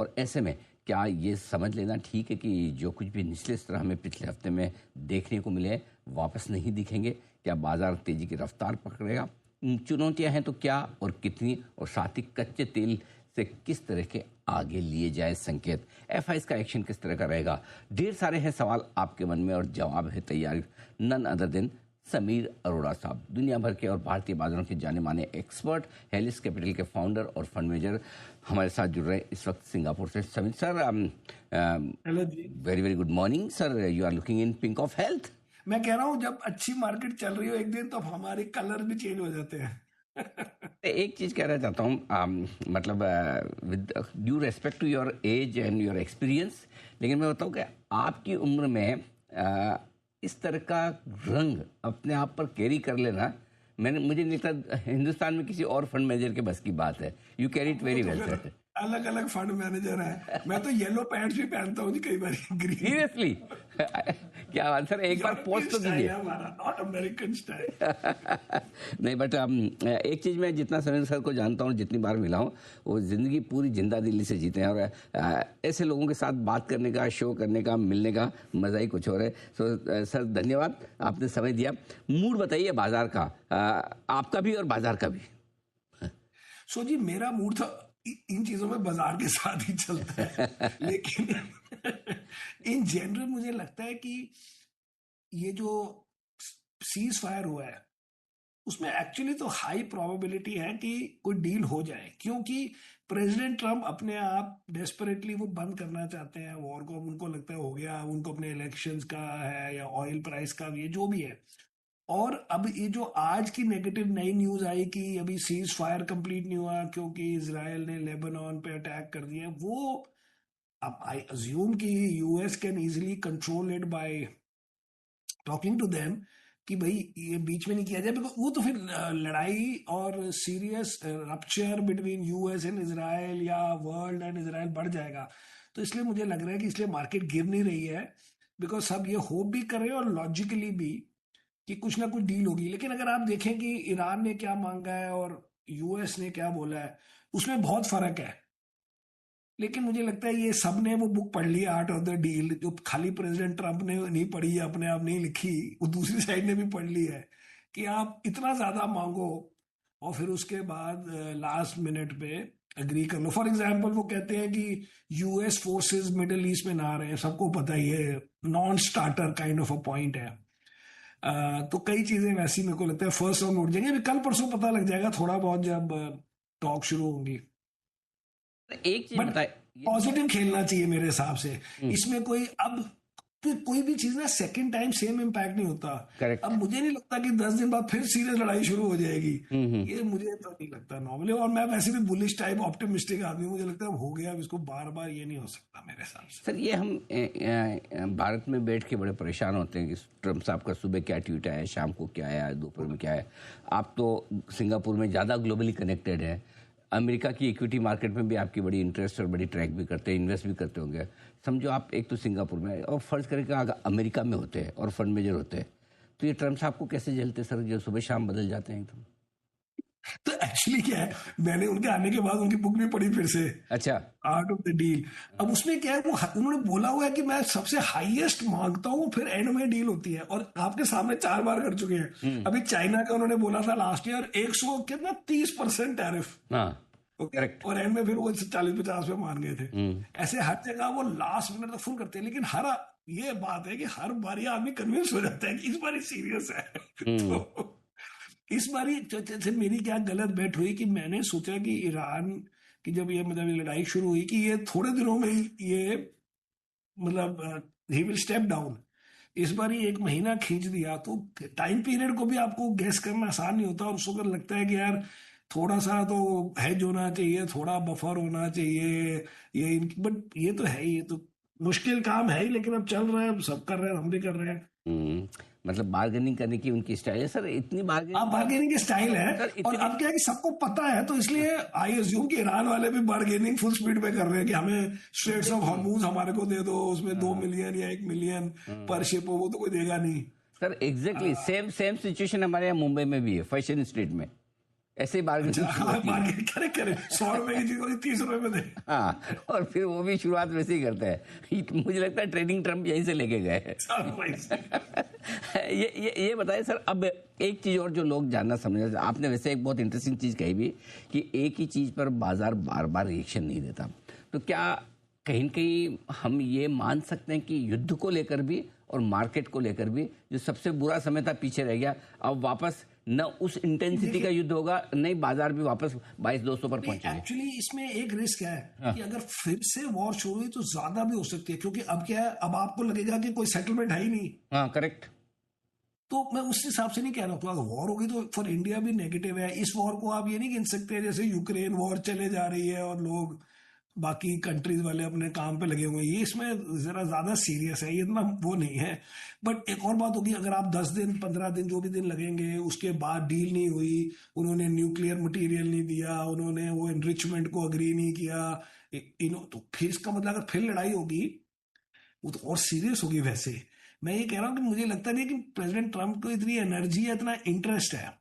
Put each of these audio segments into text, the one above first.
और ऐसे में क्या ये समझ लेना ठीक है कि जो कुछ भी निचले स्तर हमें पिछले हफ्ते में देखने को मिले वापस नहीं दिखेंगे? क्या बाजार तेजी की रफ्तार पकड़ेगा? चुनौतियां हैं तो क्या और कितनी, और साथ ही कच्चे तेल से किस तरह के आगे लिए जाए संकेत, एफआईएस का एक्शन किस तरह का रहेगा? ढेर सारे हैं सवाल आपके मन में और जवाब है तैयार, none other than Sameer Arora साहब, दुनिया भर के और भारतीय बाजारों के जाने माने एक्सपर्ट, हेलिस कैपिटल के फाउंडर और फंड मैनेजर हमारे साथ जुड़ रहे हैं इस वक्त सिंगापुर से। Sameer sir, hello ji. Very very good morning sir, you are looking in pink of health. मैं कह रहा हूँ जब अच्छी मार्केट चल रही हो एक दिन तो हमारे कलर भी चेंज हो जाते हैं। एक चीज कहना चाहता हूँ, मतलब with due respect to your age and your experience, लेकिन मैं बताऊँ कि आपकी उम्र में इस तरह का रंग अपने आप पर कैरी कर लेना, मुझे नहीं लगता हिंदुस्तान में किसी और फंड मैनेजर के बस की बात है। You carry it very well sir. अलग अलग फंड मैनेजर है, मैं तो येलो पैंट्स भी पहनता हूँ कई बार, ग्रीन। सीरियसली? क्या बात सर, एक बार पोस्ट तो कीजिए। हमारा नॉट अमेरिकन स्टाइल। नहीं, बट एक चीज मैं जितना समीर सर को जानता हूँ, जितनी बार मिला हूँ, वो जिंदगी पूरी जिंदा दिली से जीते हैं और ऐसे लोगों के साथ बात करने का, शो करने का, मिलने का मजा ही कुछ और है। सो सर धन्यवाद, आपने समय दिया। मूड बताइए बाजार का, आपका भी और बाजार का भी। सो जी, मेरा मूड था इन चीजों में बाजार के साथ ही चलता है, लेकिन इन जनरल मुझे लगता है कि ये जो सीज फायर हुआ है उसमें एक्चुअली तो हाई प्रोबेबिलिटी है कि कोई डील हो जाए, क्योंकि प्रेसिडेंट ट्रम्प अपने आप डेस्परेटली वो बंद करना चाहते हैं वॉर को। उनको लगता है हो गया, उनको अपने इलेक्शंस का है या ऑयल प्राइस का भी है, जो भी है। और अब ये जो आज की नेगेटिव नई न्यूज आई कि अभी सीज फायर कंप्लीट नहीं हुआ क्योंकि इजराइल ने लेबनान पे अटैक कर दिया, वो अब आई अज्यूम कि US can easily control it by talking to them कि भाई ये बीच में नहीं किया जाए, बिकॉज वो तो फिर लड़ाई और serious rupture between US and Israel या वर्ल्ड एंड इजराइल बढ़ जाएगा। तो इसलिए मुझे लग रहा है कि इसलिए मार्केट गिर नहीं रही है, बिकॉज सब ये होप भी कर रहे हैं और लॉजिकली भी कि कुछ ना कुछ डील होगी। लेकिन अगर आप देखें कि ईरान ने क्या मांगा है और यूएस ने क्या बोला है, उसमें बहुत फर्क है। लेकिन मुझे लगता है ये सब ने वो बुक पढ़ ली, आर्ट ऑफ द डील, जो खाली प्रेसिडेंट ट्रंप ने नहीं पढ़ी, अपने आप नहीं लिखी, वो दूसरी साइड ने भी पढ़ ली है कि आप इतना ज्यादा मांगो और फिर उसके बाद लास्ट मिनट पे अग्री कर लो। फॉर एग्जाम्पल वो कहते हैं कि यूएस फोर्सेस मिडिल ईस्ट में ना आ रहे हैं, सबको पता ही है, non starter kind of a point है। तो कई चीजें वैसी मेरे को लगता है फर्स्ट राउंड उठ जाएंगे, अभी कल परसों पता लग जाएगा थोड़ा बहुत जब टॉक शुरू होंगी। एक चीज बट बताए, पॉजिटिव खेलना चाहिए मेरे हिसाब से। इसमें कोई अब कोई भी चीज ना सेकंड टाइम सेम इम्पैक्ट नहीं होता। करेक्ट। अब मुझे नहीं लगता कि 10 दिन बाद फिर सीरियस लड़ाई शुरू हो जाएगी, ये मुझे तो नहीं लगता नॉर्मली। और मैं वैसे भी बुलिश टाइप ऑप्टिमिस्टिक आदमी हूं, मुझे लगता है हो गया, अब इसको बार बार ये नहीं हो सकता मेरे हिसाब से। सर ये हम भारत में बैठ के बड़े परेशान होते हैं कि ट्रम्प साहब का सुबह क्या ट्वीट आया, शाम को क्या आया, दोपहर में क्या है। आप तो सिंगापुर में ज़्यादा ग्लोबली कनेक्टेड है, अमेरिका की इक्विटी मार्केट में भी आपकी बड़ी इंटरेस्ट और बड़ी ट्रैक भी करते हैं, इन्वेस्ट भी करते होंगे। समझो आप एक तो सिंगापुर में और फर्ज करके अगर अमेरिका में होते हैं और फंड मेजर होते हैं, तो ये ट्रम्प साहब को कैसे झेलते सर, जो सुबह शाम बदल जाते हैं एकदम? तो एक्चुअली क्या है, मैंने उनके आने के बाद उनकी बुक भी पढ़ी फिर से, अच्छा। Art of the deal. अब उसमें क्या है, वो उन्होंने बोला हुआ है कि मैं सबसे हाईएस्ट मांगता हूँ फिर एंड में डील होती है, और आपके सामने 4 बार कर चुके हैं। अभी चाइना का उन्होंने बोला था लास्ट ईयर 100 कितना 30% टैरिफ, करेक्ट। और एंड में फिर वो 40-50 पे मान गए थे। ऐसे हर जगह वो लास्ट मिनट तक फुल करते हैं, लेकिन हर ये बात है कि हर बार ये आदमी कन्विंस हो जाता है कि इस बार सीरियस है। तो इस बारी जैसे मेरी क्या गलत बैठ हुई कि मैंने सोचा कि ईरान की जब ये मतलब लड़ाई शुरू हुई कि ये थोड़े दिनों में ये मतलब ही विल स्टेप डाउन। इस बार ही 1 महीना खींच दिया, तो टाइम पीरियड को भी आपको गेस करना आसान नहीं होता। और उसको अगर लगता है कि यार थोड़ा सा तो हेज होना चाहिए, थोड़ा बफर होना चाहिए, ये बट ये तो है ही, ये तो मुश्किल काम है ही, लेकिन अब चल रहा है, सब कर रहे हैं, हम भी कर रहे हैं। मतलब बार्गेनिंग करने की उनकी स्टाइल है सर, इतनी बार्गेनिंग की स्टाइल है। और अब क्या है कि सबको पता है, तो इसलिए आई अज्यूम कि ईरान वाले भी बार्गेनिंग फुल स्पीड पे कर रहे हैं कि हमें स्ट्रेट्स ऑफ हॉर्मूज हमारे को दे दो, उसमें 2 मिलियन या 1 मिलियन पर शिप हो, वो तो कोई देगा नहीं सर। एग्जैक्टली सेम सिचुएशन हमारे यहाँ मुंबई में भी है, फैशन स्ट्रीट में ऐसे ही बार्गेनिंग अच्छा, शुरू हाँ, होती है। मार्केट करेक्ट करेक्ट, 100 रुपए की चीज होगी 30 रुपए में दे। हाँ, और फिर वो भी शुरुआत वैसे ही करते हैं। मुझे लगता है ट्रेडिंग ट्रम्प यहीं से लेके गए हैं। सब वैसे। ये बताइए सर, अब एक चीज और जो लोग जानना समझना, आपने वैसे एक बहुत इंटरेस्टिंग चीज कही भी कि एक ही चीज पर बाजार बार बार रिएक्शन नहीं देता, तो क्या कहीं न कहीं हम ये मान सकते हैं कि युद्ध को लेकर भी और मार्केट को लेकर भी जो सबसे बुरा समय था पीछे रह गया, अब वापस न उस इंटेंसिटी का युद्ध होगा, नहीं बाजार भी वापस 2200 पर पहुंचेंगे? एक्चुअली इसमें एक रिस्क क्या है हाँ। कि अगर फिर से वॉर शुरू हुई तो ज्यादा भी हो सकती है, क्योंकि अब क्या है, अब आपको लगेगा कि कोई सेटलमेंट है ही नहीं। हाँ, करेक्ट। तो मैं उस हिसाब से नहीं कह रहा हूँ, अगर वॉर होगी तो फॉर इंडिया भी नेगेटिव है। इस वॉर को आप ये नहीं गिन सकते जैसे यूक्रेन वॉर चले जा रही है और लोग बाकी कंट्रीज वाले अपने काम पे लगे हुए हैं, ये इसमें जरा ज्यादा सीरियस है, ये इतना वो नहीं है। बट एक और बात होगी, अगर आप 10 दिन 15 दिन जो भी दिन लगेंगे उसके बाद डील नहीं हुई, उन्होंने न्यूक्लियर मटेरियल नहीं दिया, उन्होंने वो एनरिचमेंट को अग्री नहीं किया, तो फिर इसका मतलब अगर फिर लड़ाई होगी वो तो और सीरियस होगी। वैसे मैं ये कह रहा हूँ कि मुझे लगता नहीं कि प्रेसिडेंट ट्रम्प को इतनी एनर्जी है, इतना इंटरेस्ट है,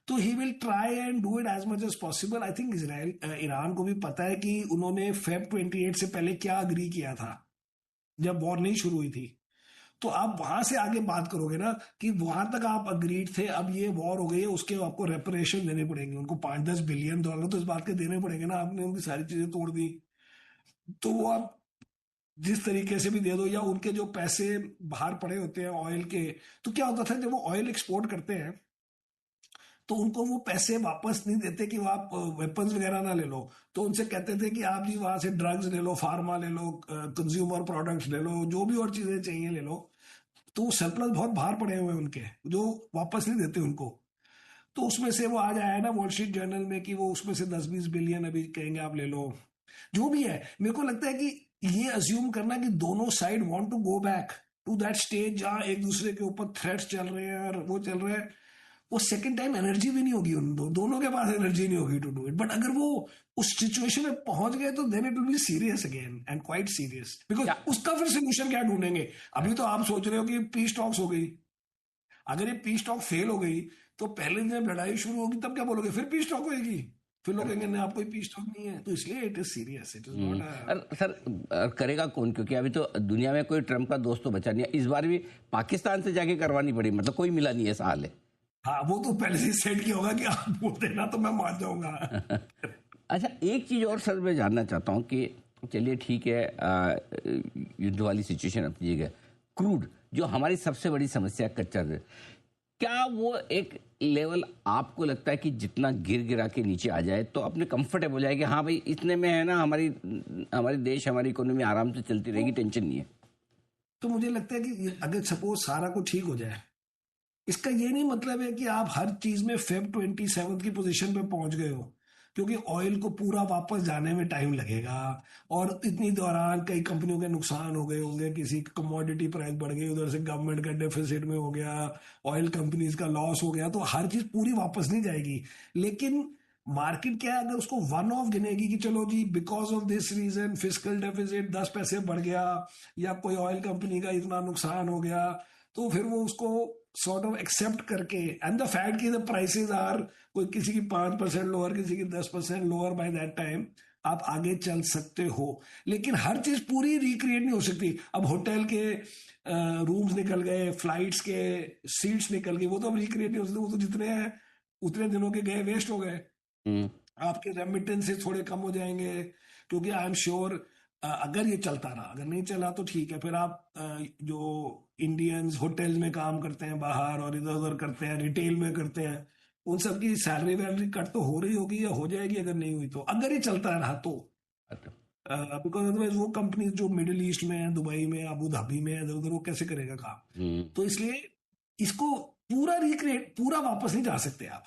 तो he will try and do it as much as possible. I think Israel Iran को भी पता है कि उन्होंने फेब 28 से पहले क्या अग्री किया था जब वॉर नहीं शुरू हुई थी। तो आप वहां से आगे बात करोगे ना कि वहां तक आप अग्रीड थे, अब ये वॉर हो गई है, उसके आपको रेपरेशन देने पड़ेंगे, उनको $5-10 बिलियन तो इस बात के देने पड़ेंगे ना, आपने उनकी सारी चीजें तोड़ दी। तो वो आप जिस तरीके से भी दे दो, या उनके जो पैसे बाहर पड़े होते हैं ऑयल के, तो क्या होता था जब वो ऑयल एक्सपोर्ट करते हैं तो उनको वो पैसे वापस नहीं देते कि वो आप वेपन्स वगैरह ना ले लो, तो उनसे कहते थे कि आप जी वहां से ड्रग्स ले लो, फार्मा ले लो, कंज्यूमर प्रोडक्ट्स ले लो, जो भी और चीजें चाहिए ले लो। तो सरप्लस बहुत बाहर पड़े हुए हैं उनके, जो वापस नहीं देते उनको। तो उसमें से वो आज आया ना वॉल स्ट्रीट जर्नल में कि वो उसमें से 10-20 बिलियन अभी कहेंगे आप ले लो। जो भी है, मेरे को लगता है कि ये अज्यूम करना कि दोनों side want to go back to that stage जहां एक दूसरे के ऊपर थ्रेट्स चल रहे हैं और वो चल रहे हैं, वो सेकंड टाइम एनर्जी भी नहीं होगी, उन दोनों के पास एनर्जी नहीं होगी टू डू इट। बट अगर वो उस सिचुएशन में पहुंच गए तो then it will be serious again and quite serious, because उसका फिर सोल्यूशन क्या ढूंढेंगे। अभी तो आप सोच रहे हो कि पीस टॉक्स हो गई, अगर ये पीस टॉक फेल हो गई तो पहले दिन जब लड़ाई शुरू होगी तब क्या बोलोगे, फिर पीस टॉक होगी, फिर लोग कहेंगे नहीं आप कोई पीस टॉक नहीं है। तो इसलिए it is serious, it is not sir, करेगा कौन? क्योंकि अभी तो दुनिया में कोई ट्रम्प का दोस्त तो बचा नहीं है। इस बार भी पाकिस्तान से जाके करवानी पड़ी, मतलब कोई मिला नहीं है, ऐसा हाल है। हाँ, वो तो पहले से सेट किया होगा कि आप बोल देना तो मैं मान जाऊंगा। अच्छा, एक चीज और सर मैं जानना चाहता हूँ कि चलिए ठीक है, युद्ध वाली सिचुएशन अपनी जगह, क्रूड जो हमारी सबसे बड़ी समस्या है, कच्चा तेल, क्या वो एक लेवल आपको लगता है कि जितना गिर गिरा के नीचे आ जाए तो अपने कंफर्टेबल हो जाए कि हाँ भाई इतने में है ना, हमारी देश, हमारी इकोनॉमी आराम से चलती रहेगी, टेंशन नहीं है? तो मुझे लगता है कि अगर सपोज सारा कुछ ठीक हो जाए, इसका ये नहीं मतलब है कि आप हर चीज में फेब 27 की पोजीशन पे पहुंच गए हो, क्योंकि ऑयल को पूरा वापस जाने में टाइम लगेगा, और इतनी दौरान कई कंपनियों के नुकसान हो गए होंगे, किसी कमोडिटी प्राइस बढ़ गई, उधर से गवर्नमेंट का डेफिसिट में हो गया, ऑयल कंपनीज का लॉस हो गया, तो हर चीज पूरी वापस नहीं जाएगी। लेकिन मार्केट क्या है, अगर उसको वन ऑफ गिनेगी कि चलो जी because of this reason physical deficit 10 पैसे बढ़ गया, या कोई ऑयल कंपनी का इतना नुकसान हो गया, तो फिर वो उसको सॉर्ट ऑफ एक्सेप्ट करके, एंड द फैक्ट की द प्राइसेस आर कोई किसी की 5% लोअर, किसी की 10% लोअर, बाय दैट टाइम आप आगे चल सकते हो। लेकिन हर चीज पूरी रिक्रिएट नहीं हो सकती। अब होटल के रूम्स निकल गए, फ्लाइट्स के सीट्स निकल गई, वो तो अब रिक्रिएट नहीं हो सकते, वो तो जितने हैं उतने दिनों के गए वेस्ट हो गए। आपके रेमिटेंसेस थोड़े कम हो जाएंगे, क्योंकि आई एम श्योर अगर ये चलता रहा, अगर नहीं चला तो ठीक है, फिर आप जो इंडियंस होटल में काम करते हैं बाहर और इधर उधर करते हैं, रिटेल में करते हैं, उन सब की सैलरी वैलरी कट तो हो रही होगी या हो जाएगी अगर नहीं हुई तो, अगर ये चलता रहा तो। बिकॉज अदरवाइज वो कंपनी जो मिडिल ईस्ट में है, दुबई में, अबू धाबी में, इधर उधर, वो कैसे करेगा काम? तो इसलिए इसको पूरा रिक्रिएट, पूरा वापस नहीं जा सकते आप।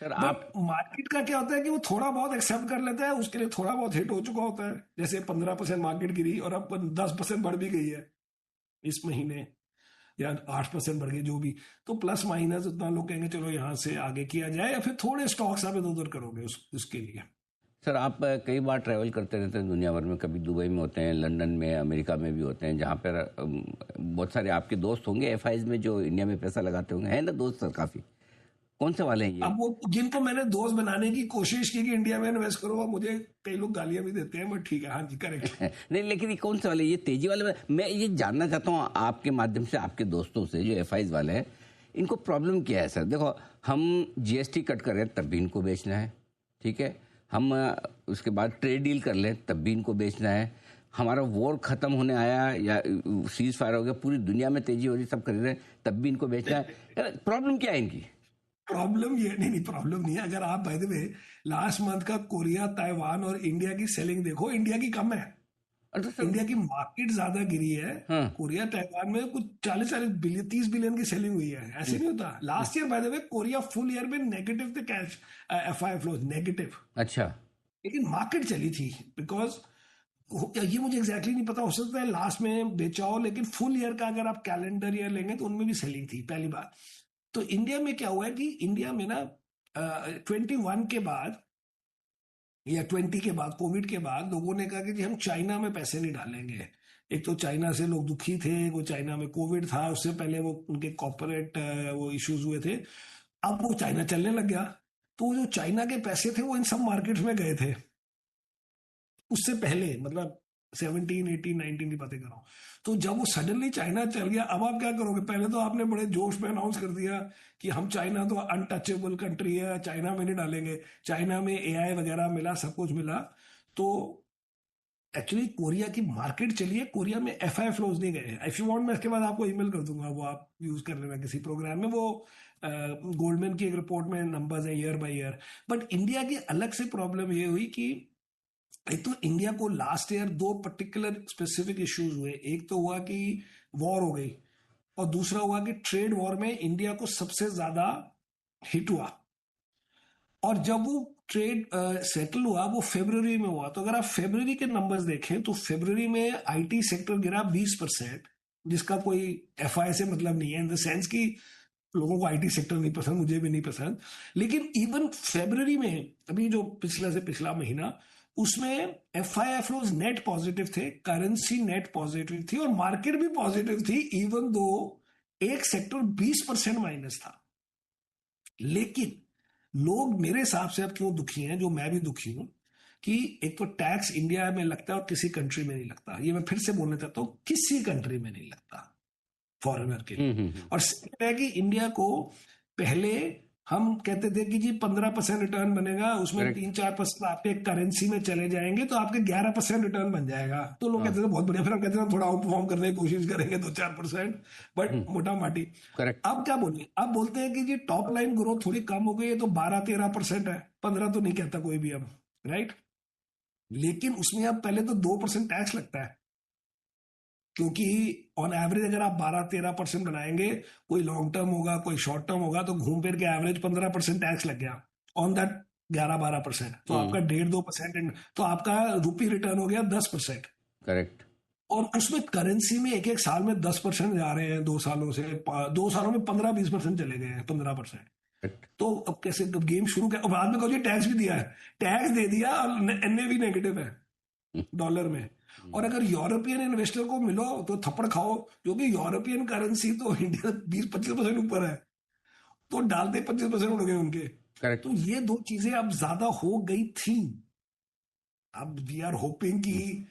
सर बट मार्केट का क्या होता है कि वो थोड़ा बहुत एक्सेप्ट कर लेता है, उसके लिए थोड़ा बहुत हिट हो चुका होता है, जैसे 15% मार्केट गिरी और अब 10% बढ़ भी गई है इस महीने, या 8% बढ़ गई, जो भी, तो प्लस माइनस उतना लोग कहेंगे चलो यहाँ से आगे किया जाए, या फिर थोड़े स्टॉक्स आप इधर उधर करोगे उसके लिए। सर आप कई बार ट्रैवल करते रहते हैं दुनिया भर में, कभी दुबई में होते हैं, लंदन में, अमेरिका में भी होते हैं, जहाँ पर बहुत सारे आपके दोस्त होंगे एफआईज में जो इंडिया में पैसा लगाते होंगे, है ना दोस्त सर काफ़ी? कौन से वाले हैं ये? अब वो जिनको मैंने दोस्त बनाने की कोशिश की कि इंडिया में इन्वेस्ट करो, मुझे कई लोग गालियां भी देते हैं, बट ठीक है, हाँ जी, करेक्ट। नहीं, लेकिन ये कौन से वाले, ये तेजी वाले? मैं ये जानना चाहता हूँ आपके माध्यम से, आपके दोस्तों से, जो एफआईज वाले हैं, इनको प्रॉब्लम क्या है सर? देखो, हम जीएसटी कट कर रहे हैं तब भी इनको बेचना है, ठीक है, हम उसके बाद ट्रेड डील कर लें तब भी इनको बेचना है, हमारा वॉर खत्म होने आया या सीज फायर हो गया, पूरी दुनिया में तेजी हो रही, सब खरीद रहे हैं तब भी इनको बेचना है। प्रॉब्लम क्या है इनकी? प्रॉब्लम ये नहीं, प्रॉब्लम नहीं है। अगर आप by the way last month का कोरिया, ताइवान और इंडिया की सेलिंग देखो, इंडिया की कम है। इंडिया की मार्केट ज्यादा गिरी है। हाँ। कोरिया, ताइवान में कुछ 40 बिलियन, 30 बिलियन की सेलिंग हुई है। ऐसे नहीं होता। Last year by the way Korea full year में नेगेटिव थे कैश एफआई फ्लोज, नेगेटिव। अच्छा। लेकिन मार्केट चली थी, बिकॉज ये मुझे एग्जैक्टली नहीं पता, हो सकता है लास्ट में बेचा हो, लेकिन फुल ईयर का अगर आप कैलेंडर ईयर लेंगे तो उनमें भी सेलिंग थी, पहली बार। तो इंडिया में क्या हुआ है कि इंडिया में ना 21 के बाद या 20 के बाद, कोविड के बाद, लोगों ने कहा कि जी हम चाइना में पैसे नहीं डालेंगे। एक तो चाइना से लोग दुखी थे, वो चाइना में कोविड था, उससे पहले वो उनके कॉर्पोरेट वो इश्यूज हुए थे। अब वो चाइना चलने लग गया, तो जो चाइना के पैसे थे वो इन सब मार्केट्स में गए थे। उससे पहले मतलब 17, 18, 19 की बातें कर रहा हूँ। तो जब वो सडनली चाइना चल गया, अब आप क्या करोगे? पहले तो आपने बड़े जोश में अनाउंस कर दिया कि हम चाइना तो अनटचेबल कंट्री है, चाइना में नहीं डालेंगे। चाइना में एआई वगैरह मिला, सब कुछ मिला। तो एक्चुअली कोरिया की मार्केट चली है, कोरिया में एफआई फ्लोज नहीं गए। इफ यू वांट मैं इसके बाद आपको ईमेल कर दूंगा, वो आप यूज कर लेना किसी प्रोग्राम में। वो गोल्डमैन की एक रिपोर्ट में नंबर्स है year by year. But India की अलग से प्रॉब्लम ये हुई कि एक तो इंडिया को लास्ट ईयर दो पर्टिकुलर स्पेसिफिक इश्यूज हुए। एक तो हुआ कि वॉर हो गई, और दूसरा हुआ कि ट्रेड वॉर में इंडिया को सबसे ज्यादा हिट हुआ। और जब वो ट्रेड सेटल हुआ वो फरवरी में हुआ। तो अगर आप फरवरी के नंबर्स देखें तो फरवरी में आईटी सेक्टर गिरा 20%, जिसका कोई एफआई से मतलब नहीं है, इन द सेंस कि लोगों को आईटी सेक्टर नहीं पसंद, मुझे भी नहीं पसंद। लेकिन इवन फरवरी में, अभी जो पिछला से पिछला महीना, उसमें एफआई फ्लोज नेट पॉजिटिव थे, करेंसी नेट पॉजिटिव थी, और मार्केट भी पॉजिटिव थी, इवन दो एक सेक्टर 20% माइनस था। लेकिन लोग मेरे हिसाब से अब क्यों दुखी हैं, जो मैं भी दुखी हूं, कि एक तो टैक्स इंडिया में लगता है और किसी कंट्री में नहीं लगता। ये मैं फिर से बोलना चाहता हूं, किसी कंट्री में नहीं लगता फॉरेनर के लिए। और सेकंड है कि इंडिया को पहले हम कहते थे कि जी 15% रिटर्न बनेगा, उसमें 3-4% आपके करेंसी में चले जाएंगे, तो आपके 11% रिटर्न बन जाएगा। तो लोग कहते थे बहुत बढ़िया। फिर हम कहते थे थोड़ा आउट परफॉर्म करने की कोशिश करेंगे, 2-4%, बट मोटा माटी। अब क्या बोले? अब बोलते हैं कि जी टॉप लाइन ग्रोथ थोड़ी कम हो गई है, तो 12-13% है, 15 तो नहीं कहता कोई भी अब, राइट? लेकिन उसमें अब पहले तो 2% टैक्स लगता है, क्योंकि ऑन एवरेज अगर आप 12-13% बनाएंगे, कोई लॉन्ग टर्म होगा, कोई शॉर्ट टर्म होगा, तो घूम फिर के एवरेज 15% टैक्स लग गया ऑन दैट 11-12%। तो आपका 1.5-2%, तो आपका रुपी रिटर्न हो गया 10%। करेक्ट। और उसमें करेंसी में एक एक साल में 10% जा रहे हैं, 2 सालों से, 2 सालों में 15-20% चले गए हैं, 15%। तो अब कैसे गेम शुरू किया? बाद में कहो टैक्स भी दिया है, टैक्स दे दिया, और एनए भी नेगेटिव है डॉलर में। और अगर यूरोपियन इन्वेस्टर को मिलो तो थप्पड़ खाओ, क्योंकि यूरोपियन करेंसी तो इंडिया 20-25% ऊपर है, तो डालते 25% उड़ गए उनके। करेक्ट। तो ये दो चीजें अब ज्यादा हो गई थी। अब वी आर होपिंग कि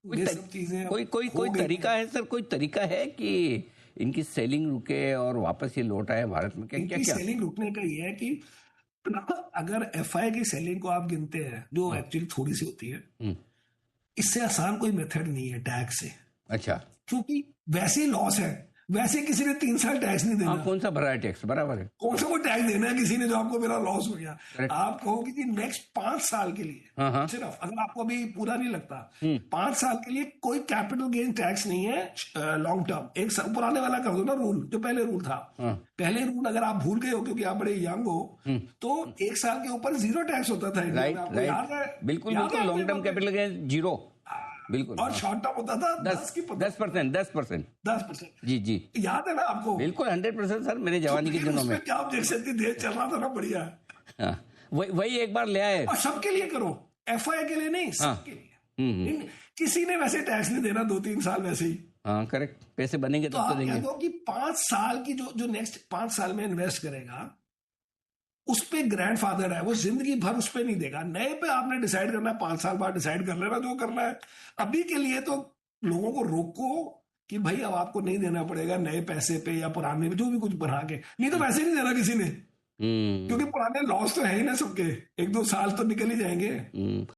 ये सब चीजें कोई तरीका है सर? कोई तरीका है कि इनकी सेलिंग रुके और वापस ये लौट आए भारत में? क्या सेलिंग रुकने का ये है कि अगर एफआई की सेलिंग को आप गिनते हैं, जो एक्चुअली थोड़ी सी होती है, इससे आसान कोई मेथड नहीं है टैक्स से। अच्छा। क्योंकि वैसे लॉस है, वैसे किसी ने 3 साल टैक्स नहीं देना। कौन सा भरा है टैक्स? बराबर है, कौन सा कोई टैक्स देना है किसी ने जो आपको मेरा लॉस हो गया? आप कहोगे कि नेक्स्ट 5 साल के लिए सिर्फ, अगर आपको अभी पूरा नहीं लगता, 5 साल के लिए कोई कैपिटल गेन टैक्स नहीं है लॉन्ग टर्म। एक पुराने वाला कर दो ना रूल, जो पहले रूल था। पहले रूल अगर आप भूल गए हो क्योंकि आप बड़े यंग हो, तो 1 साल के ऊपर 0 टैक्स होता था। राइट, बिल्कुल बिल्कुल, लॉन्ग टर्म कैपिटल गेन 0, बिल्कुल। और शॉर्ट टर्म होता था 10%। जी जी, याद है ना आपको? बिल्कुल 100% सर, मेरे जवानी के दिनों में। क्या आप देख सकते, देश चल रहा था ना बढ़िया। वही एक बार ले आए। और सबके लिए करो, एफआई के लिए नहीं, सबके लिए। किसी ने वैसे टैक्स नहीं देना 2-3 साल वैसे ही, हाँ करेक्ट, पैसे बनेंगे तो तब तो आप कह देंगे। दो कि 5 साल की जो जो नेक्स्ट 5 साल में इन्वेस्ट करेगा उस पे ग्रैंडफादर है, वो जिंदगी भर उस पे नहीं देगा। नए पे आपने डिसाइड करना है, 5 साल बाद डिसाइड कर लेना जो करना है। अभी के लिए तो लोगों को रोको कि भाई अब आपको नहीं देना पड़ेगा नए पैसे पे या पुराने पे जो भी कुछ बना के, नहीं तो वैसे नहीं देना किसी ने, क्योंकि पुराने लॉस तो है ही ना सबके, 1-2 साल तो निकल ही जाएंगे।